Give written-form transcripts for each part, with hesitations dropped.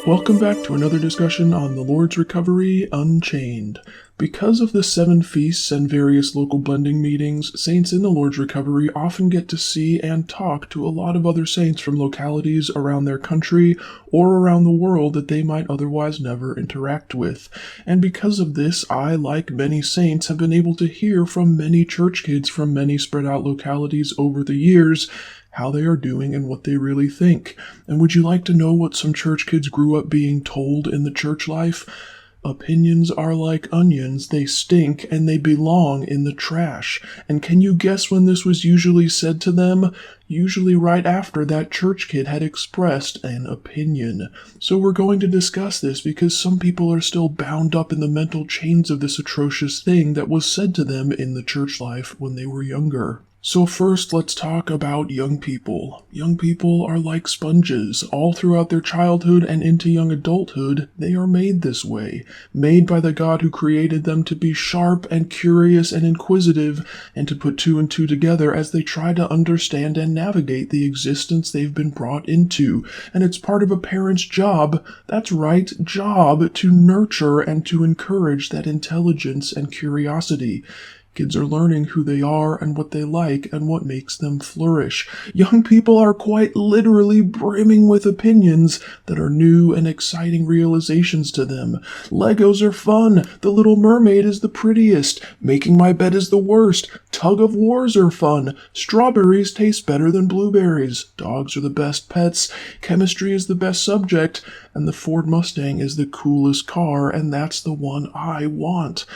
Welcome back to another discussion on the Lord's Recovery Unchained. Because of the 7 feasts and various local blending meetings, saints in the Lord's Recovery often get to see and talk to a lot of other saints from localities around their country or around the world that they might otherwise never interact with. And because of this, I, like many saints, have been able to hear from many church kids from many spread out localities over the years how they are doing and what they really think. And would you like to know what some church kids grew up being told in the church life? Opinions are like onions, they stink and they belong in the trash. And can you guess when this was usually said to them? Usually right after that church kid had expressed an opinion. So we're going to discuss this because some people are still bound up in the mental chains of this atrocious thing that was said to them in the church life when they were younger. So first, let's talk about young people. Young people are like sponges. All throughout their childhood and into young adulthood, they are made this way. Made by the God who created them to be sharp and curious and inquisitive, and to put 2 and 2 together as they try to understand and navigate the existence they've been brought into. And it's part of a parent's job, that's right, job, to nurture and to encourage that intelligence and curiosity. Kids are learning who they are and what they like and what makes them flourish. Young people are quite literally brimming with opinions that are new and exciting realizations to them. Legos are fun. The Little Mermaid is the prettiest. Making my bed is the worst. Tug of wars are fun. Strawberries taste better than blueberries. Dogs are the best pets. Chemistry is the best subject. And the Ford Mustang is the coolest car, and that's the one I want.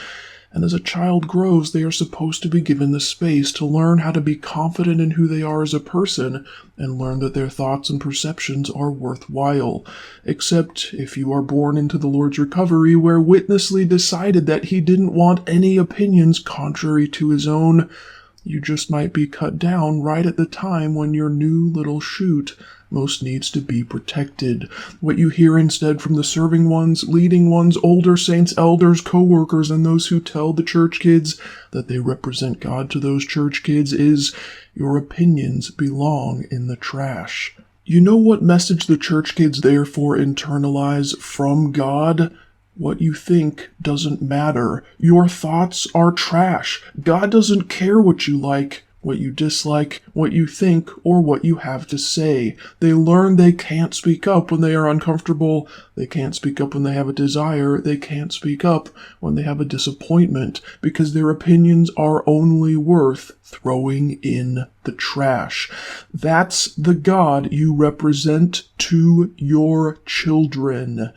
And as a child grows, they are supposed to be given the space to learn how to be confident in who they are as a person and learn that their thoughts and perceptions are worthwhile. Except if you are born into the Lord's Recovery, where Witnessly decided that he didn't want any opinions contrary to his own, you just might be cut down right at the time when your new little shoot most needs to be protected. What you hear instead from the serving ones, leading ones, older saints, elders, co-workers, and those who tell the church kids that they represent God to those church kids is, your opinions belong in the trash. You know what message the church kids therefore internalize from God? What you think doesn't matter. Your thoughts are trash. God doesn't care what you like, what you dislike, what you think, or what you have to say. They learn they can't speak up when they are uncomfortable. They can't speak up when they have a desire. They can't speak up when they have a disappointment, because their opinions are only worth throwing in the trash. That's the God you represent to your children.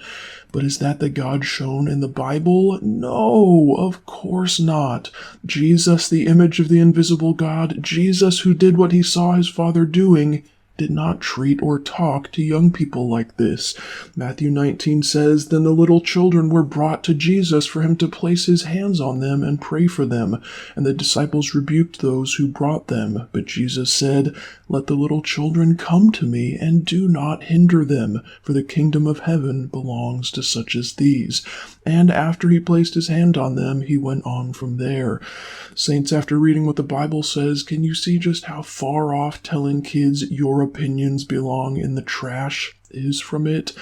But is that the God shown in the Bible? No, of course not. Jesus, the image of the invisible God, Jesus who did what he saw his Father doing, did not treat or talk to young people like this. Matthew 19 says, "Then the little children were brought to Jesus for him to place his hands on them and pray for them. And the disciples rebuked those who brought them. But Jesus said, 'Let the little children come to me, and do not hinder them, for the kingdom of heaven belongs to such as these.' And after he placed his hand on them, he went on from there." Saints, after reading what the Bible says, can you see just how far off telling kids your opinions belong in the trash is from it?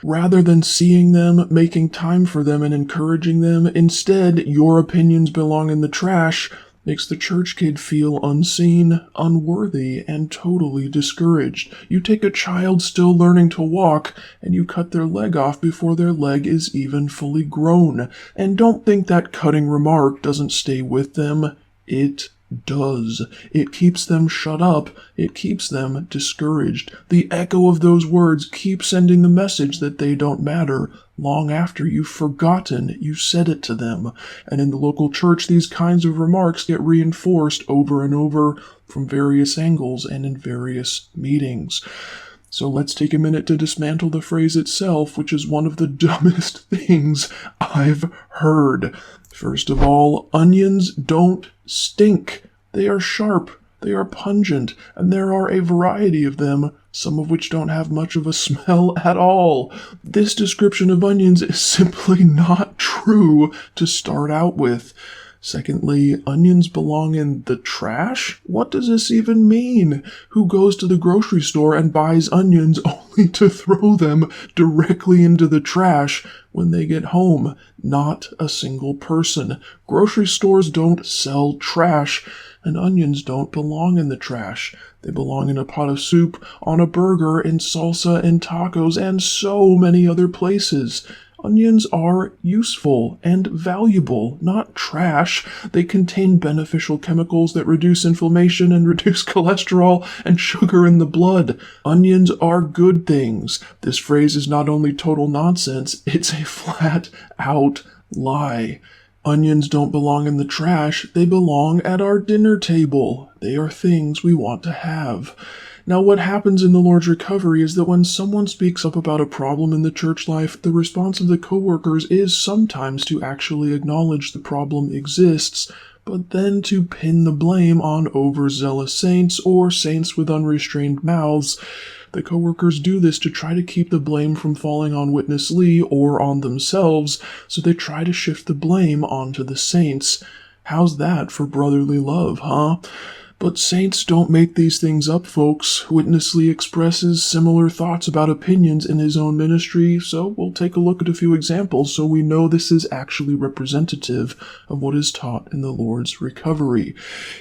Rather than seeing them, making time for them, and encouraging them, instead, your opinions belong in the trash makes the church kid feel unseen, unworthy, and totally discouraged. You take a child still learning to walk, and you cut their leg off before their leg is even fully grown. And don't think that cutting remark doesn't stay with them. It does. It keeps them shut up. It keeps them discouraged. The echo of those words keeps sending the message that they don't matter long after you've forgotten you said it to them. And in the local church, these kinds of remarks get reinforced over and over from various angles and in various meetings. So let's take a minute to dismantle the phrase itself, which is one of the dumbest things I've heard. First of all, onions don't stink. They are sharp, they are pungent, and there are a variety of them, some of which don't have much of a smell at all. This description of onions is simply not true to start out with. Secondly, onions belong in the trash? What does this even mean? Who goes to the grocery store and buys onions only to throw them directly into the trash when they get home? Not a single person. Grocery stores don't sell trash, and onions don't belong in the trash. They belong in a pot of soup, on a burger, in salsa, in tacos, and so many other places. Onions are useful and valuable, not trash. They contain beneficial chemicals that reduce inflammation and reduce cholesterol and sugar in the blood. Onions are good things. This phrase is not only total nonsense, it's a flat-out lie. Onions don't belong in the trash. They belong at our dinner table. They are things we want to have. Now, what happens in the Lord's recovery is that when someone speaks up about a problem in the church life, the response of the coworkers is sometimes to actually acknowledge the problem exists, but then to pin the blame on overzealous saints or saints with unrestrained mouths. The coworkers do this to try to keep the blame from falling on Witness Lee or on themselves, so they try to shift the blame onto the saints. How's that for brotherly love, huh? But saints don't make these things up, folks. Witness Lee expresses similar thoughts about opinions in his own ministry, so we'll take a look at a few examples so we know this is actually representative of what is taught in the Lord's recovery.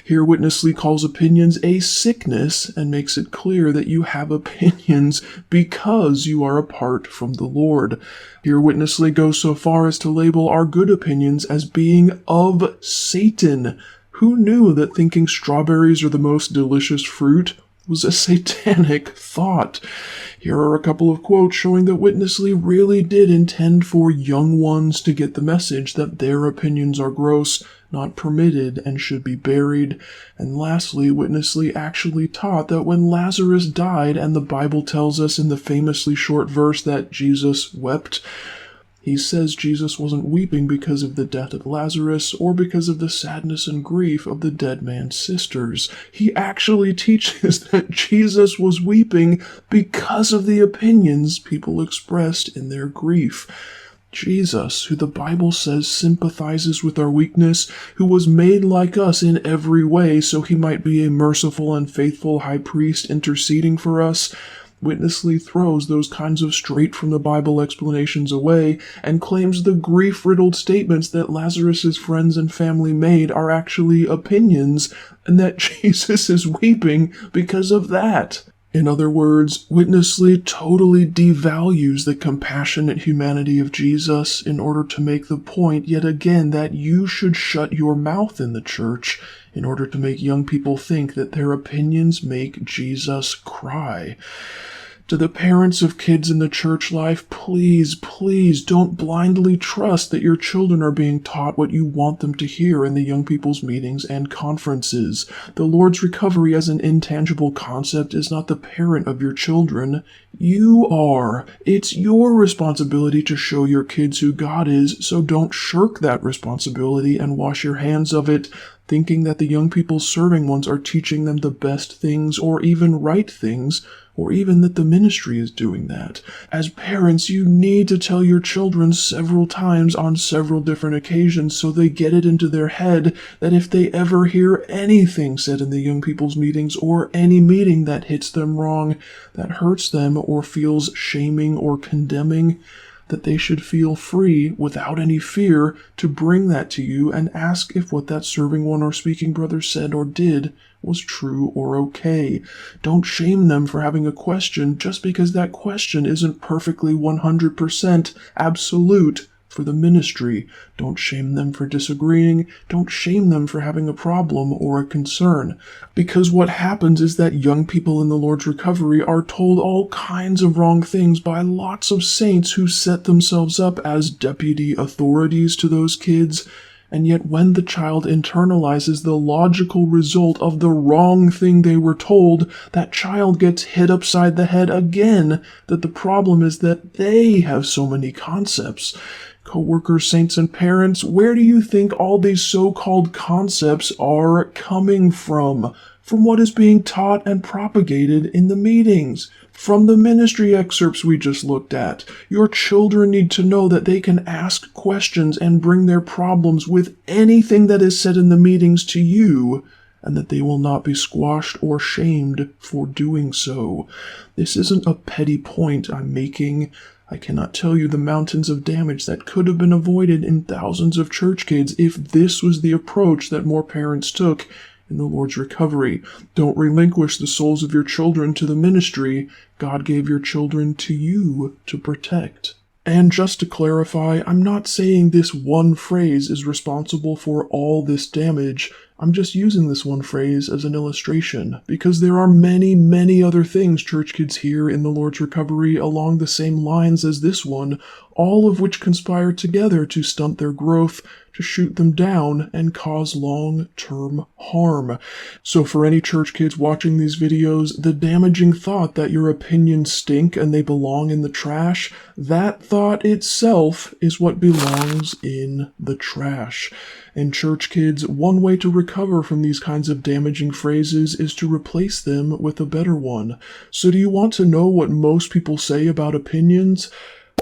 Here, Witness Lee calls opinions a sickness and makes it clear that you have opinions because you are apart from the Lord. Here, Witness Lee goes so far as to label our good opinions as being of Satan. Who knew that thinking strawberries are the most delicious fruit was a satanic thought? Here are a couple of quotes showing that Witness Lee really did intend for young ones to get the message that their opinions are gross, not permitted, and should be buried. And lastly, Witness Lee actually taught that when Lazarus died, and the Bible tells us in the famously short verse that Jesus wept, he says Jesus wasn't weeping because of the death of Lazarus or because of the sadness and grief of the dead man's sisters. He actually teaches that Jesus was weeping because of the opinions people expressed in their grief. Jesus, who the Bible says sympathizes with our weakness, who was made like us in every way so he might be a merciful and faithful high priest interceding for us, Witness Lee throws those kinds of straight-from-the-Bible explanations away and claims the grief-riddled statements that Lazarus' friends and family made are actually opinions, and that Jesus is weeping because of that. In other words, Witness Lee totally devalues the compassionate humanity of Jesus in order to make the point yet again that you should shut your mouth in the church in order to make young people think that their opinions make Jesus cry. To the parents of kids in the church life, please, please don't blindly trust that your children are being taught what you want them to hear in the young people's meetings and conferences. The Lord's recovery as an intangible concept is not the parent of your children. You are. It's your responsibility to show your kids who God is, so don't shirk that responsibility and wash your hands of it, thinking that the young people's serving ones are teaching them the best things or even right things, or even that the ministry is doing that. As parents, you need to tell your children several times on several different occasions so they get it into their head that if they ever hear anything said in the young people's meetings or any meeting that hits them wrong, that hurts them or feels shaming or condemning, that they should feel free, without any fear, to bring that to you and ask if what that serving one or speaking brother said or did was true or okay. Don't shame them for having a question just because that question isn't perfectly 100% absolute for the ministry. Don't shame them for disagreeing. Don't shame them for having a problem or a concern. Because what happens is that young people in the Lord's recovery are told all kinds of wrong things by lots of saints who set themselves up as deputy authorities to those kids. And yet when the child internalizes the logical result of the wrong thing they were told, that child gets hit upside the head again, that the problem is that they have so many concepts. Co-workers, saints, and parents, where do you think all these so-called concepts are coming from? from what is being taught and propagated in the meetings, from the ministry excerpts we just looked at. Your children need to know that they can ask questions and bring their problems with anything that is said in the meetings to you, and that they will not be squashed or shamed for doing so. This isn't a petty point I'm making. I cannot tell you the mountains of damage that could have been avoided in thousands of church kids if this was the approach that more parents took in the Lord's recovery. Don't relinquish the souls of your children to the ministry. God gave your children to you to protect. And just to clarify, I'm not saying this one phrase is responsible for all this damage. I'm just using this one phrase as an illustration, because there are many, many other things church kids hear in the Lord's recovery along the same lines as this one, all of which conspire together to stunt their growth, to shoot them down, and cause long-term harm. So for any church kids watching these videos, the damaging thought that your opinions stink and they belong in the trash, that thought itself is what belongs in the trash. And church kids, one way to recover from these kinds of damaging phrases is to replace them with a better one. So do you want to know what most people say about opinions?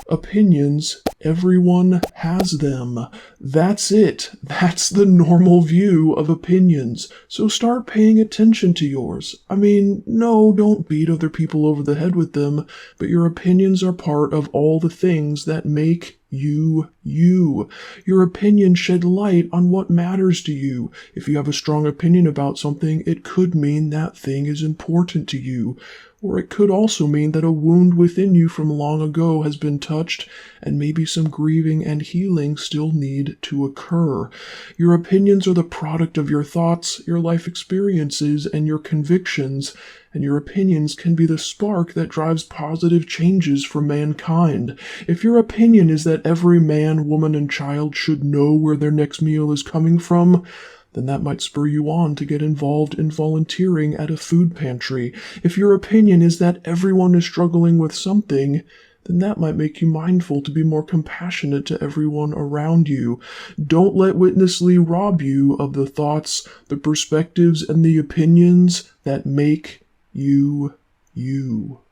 Opinions, everyone has them. That's it. That's the normal view of opinions. So start paying attention to yours. I mean, no, don't beat other people over the head with them, but your opinions are part of all the things that make you, you. Your opinions shed light on what matters to you. If you have a strong opinion about something, it could mean that thing is important to you. Or it could also mean that a wound within you from long ago has been touched, and maybe some grieving and healing still need to occur. Your opinions are the product of your thoughts, your life experiences, and your convictions, and your opinions can be the spark that drives positive changes for mankind. If your opinion is that every man, woman, and child should know where their next meal is coming from, then that might spur you on to get involved in volunteering at a food pantry. If your opinion is that everyone is struggling with something, then that might make you mindful to be more compassionate to everyone around you. Don't let Witnessly rob you of the thoughts, the perspectives, and the opinions that make you, you.